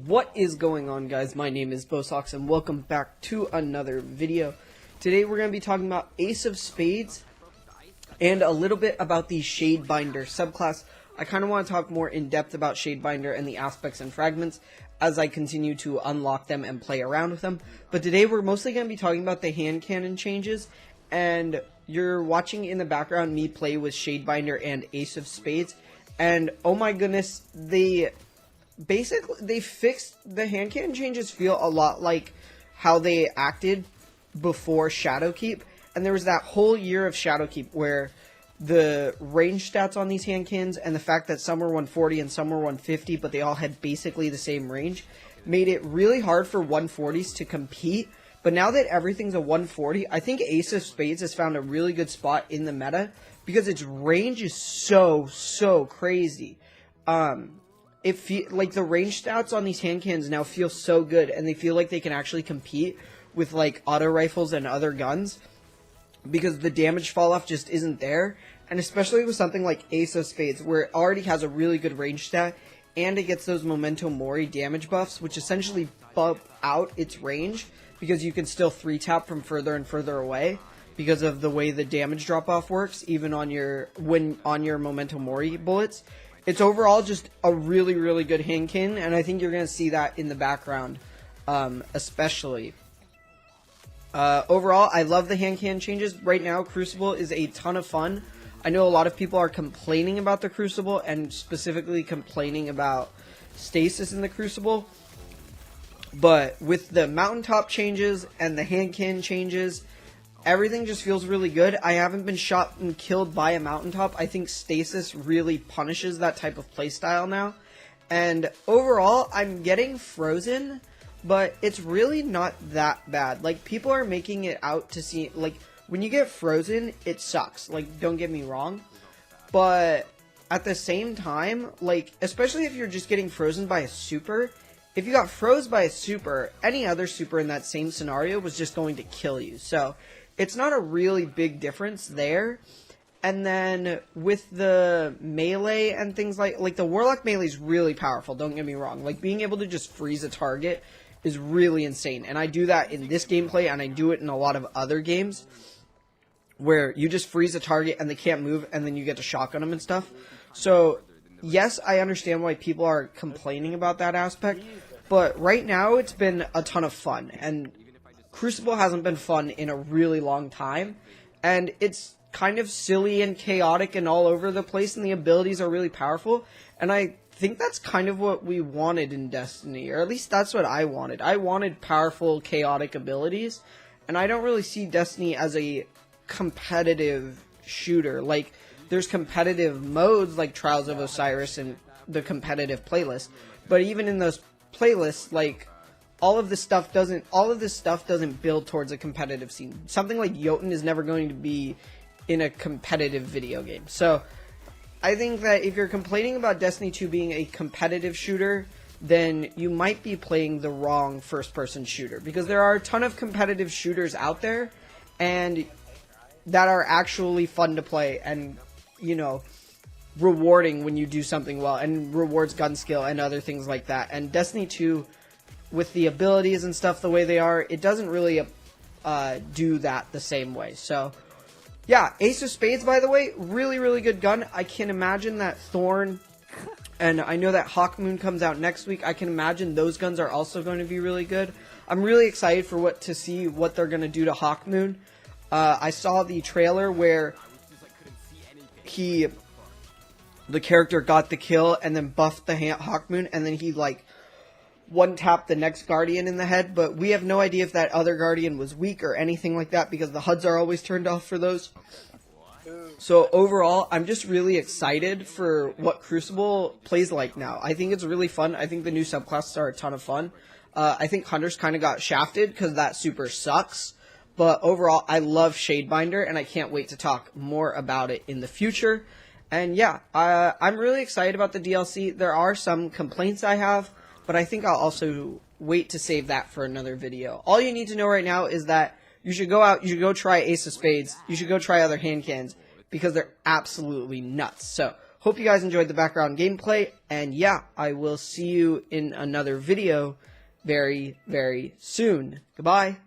What is going on, guys? My name is Bosox and welcome back to another video. Today we're going to be talking about Ace of Spades and a little bit about the Shadebinder subclass. I kind of want to talk more in depth about Shadebinder and the aspects and fragments as I continue to unlock them and play around with them. But today we're mostly going to be talking about the hand cannon changes, and you're watching in the background me play with Shadebinder and Ace of Spades. And oh my goodness, they fixed the hand cannon changes. Feel a lot like how they acted before Shadowkeep, and there was that whole year of Shadowkeep where the range stats on these hand cannons and the fact that some were 140 and some were 150, but they all had basically the same range, made it really hard for 140s to compete. But now that everything's a 140, I think Ace of Spades has found a really good spot in the meta because its range is so crazy. Like the range stats on these hand cannons now feel so good, and they feel like they can actually compete with like auto rifles and other guns because the damage fall off just isn't there. And especially with something like Ace of Spades, where it already has a really good range stat and it gets those Memento Mori damage buffs, which essentially bump out its range because you can still 3-tap from further and further away because of the way the damage drop off works, even on your Memento Mori bullets. It's overall just a really good hand cannon, and I think you're going to see that in the background, especially. Overall, I love the hand cannon changes. Right now, Crucible is a ton of fun. I know a lot of people are complaining about the Crucible, and specifically complaining about stasis in the Crucible. But with the mountaintop changes and the hand cannon changes, everything just feels really good. I haven't been shot and killed by a mountaintop. I think stasis really punishes that type of playstyle now. And overall, I'm getting frozen, but it's really not that bad. Like, people are making it out to see, like, when you get frozen, it sucks. Like, don't get me wrong. But at the same time, like, especially if you're just getting frozen by a super, if you got froze by a super, any other super in that same scenario was just going to kill you. So it's not a really big difference there. And then with the melee and things like the Warlock melee is really powerful, don't get me wrong. Like, being able to just freeze a target is really insane. And I do that in this gameplay, and I do it in a lot of other games where you just freeze a target and they can't move, and then you get to shotgun them and stuff. So yes, I understand why people are complaining about that aspect, but right now it's been a ton of fun, and Crucible hasn't been fun in a really long time, and it's kind of silly and chaotic and all over the place, and the abilities are really powerful, and I think that's kind of what we wanted in Destiny, or at least that's what I wanted. I wanted powerful, chaotic abilities, and I don't really see Destiny as a competitive shooter. Like, there's competitive modes like Trials of Osiris and the competitive playlist, but even in those playlists, like, all of this stuff doesn't build towards a competitive scene. Something like Jotun is never going to be in a competitive video game. So I think that if you're complaining about Destiny 2 being a competitive shooter, then you might be playing the wrong first-person shooter, because there are a ton of competitive shooters out there and that are actually fun to play and, you know, rewarding when you do something well, and rewards gun skill and other things like that. And Destiny 2, with the abilities and stuff the way they are, it doesn't really do that the same way. So yeah, Ace of Spades, by the way, really good gun. I can imagine that Thorn, and I know that Hawkmoon comes out next week. I can imagine those guns are also going to be really good. I'm really excited for to see what they're going to do to Hawkmoon. I saw the trailer where the character got the kill and then buffed the Hawkmoon, and then he like one-tapped the next Guardian in the head, but we have no idea if that other Guardian was weak or anything like that, because the HUDs are always turned off for those. So overall, I'm just really excited for what Crucible plays like now. I think it's really fun. I think the new subclasses are a ton of fun. I think Hunters kind of got shafted because that super sucks. But overall, I love Shadebinder, and I can't wait to talk more about it in the future. And yeah, I'm really excited about the DLC. There are some complaints I have, but I think I'll also wait to save that for another video. All you need to know right now is that you should go out, you should go try Ace of Spades, you should go try other hand cannons, because they're absolutely nuts. So Hope you guys enjoyed the background gameplay, and yeah, I will see you in another video very, very soon. Goodbye.